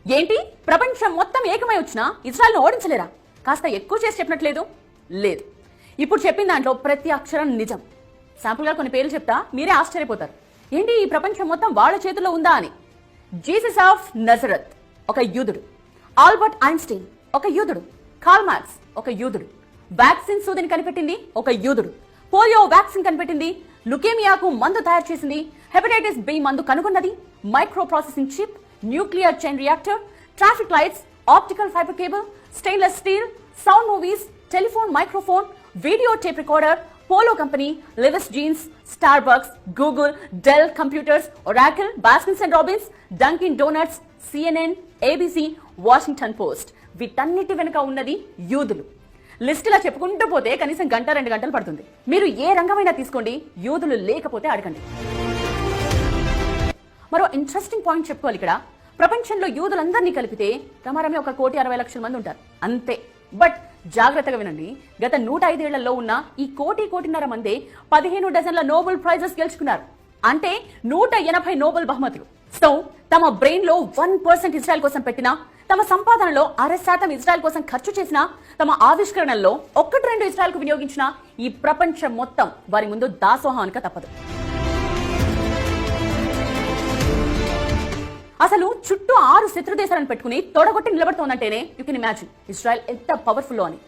ఏంటి ప్రపంచం మొత్తం ఏకమై వచ్చినా ఇజ్రాయెల్ను ఓడించలేరా? కాస్త ఎక్కువ చేసి చెప్పినట్లేదు. లేదు, ఇప్పుడు చెప్పిన దాంట్లో ప్రతి అక్షరం నిజం. శాంపుల్గా కొన్ని పేర్లు చెప్తా, మీరే ఆశ్చర్యపోతారు. ఏంటి ఈ ప్రపంచం మొత్తం వాళ్ళ చేతిలో ఉందా అని. జీసస్ ఆఫ్ నజరత్ ఒక యూదుడు, ఆల్బర్ట్ ఐన్స్టీన్ ఒక యూదుడు, కార్ల్ మార్క్స్ ఒక యూదుడు, వ్యాక్సిన్ సూదిని కనిపెట్టింది ఒక యూదుడు, పోలియో వ్యాక్సిన్ కనిపెట్టింది, లుకేమియాకు మందు తయారు చేసింది, హెపటైటిస్ బి మందు కనుగొన్నది, micro processing chip, nuclear chain reactor, traffic lights, optical fibre cable, stainless steel, sound movies, telephone microphone, video tape recorder, Polo company, Levi's jeans, Starbucks, Google, Dell computers, Oracle, Baskins and Robbins, Dunkin Donuts, CNN, ABC, Washington Post. వీటన్నిటి వెనుక ఉన్నది యూదులు. లిస్టులా చెప్పుకుంటూ పోతే కనీసం గంట 2 గంటలు పడుతుంది. మీరు ఏ రంగమైనా తీసుకోండి, యూదులు లేకపోతే అడగండి. మరో ఇంట్రెస్టింగ్ పాయింట్ చెప్పుకోవాలి ఇక్కడ. ప్రపంచంలో యూదులందరినీ కలిపితే రమారమే 1,60,00,000 మంది ఉంటారు అంతే. బట్ జాగ్రత్తగా వినండి, గత 105 ఏళ్లలో ఉన్న ఈ 1,00,00,000 మందే 15 డజన్ల నోబెల్ ప్రైజెస్ గెలుచుకున్నారు. అంటే 180 నోబెల్ బహుమతులు. సో తమ బ్రెయిన్ లో 1% ఇజ్రాయెల్ కోసం పెట్టినా, తమ సంపాదనలో 60% ఇజ్రాయెల్ కోసం ఖర్చు చేసినా, తమ ఆవిష్కరణల్లో 1-2 ఇజ్రాయెల్ కు వినియోగించిన ఈ ప్రపంచం మొత్తం వారి ముందు దాసోహం అనక తప్పదు. అసలు చుట్టూ 6 శత్రు దేశాలను పెట్టుకుని తొడగొట్టి నిలబడుతోందంటేనే యూ కెన్ ఇమాజిన్ ఇజ్రాయెల్ ఎంత పవర్ఫుల్ అని.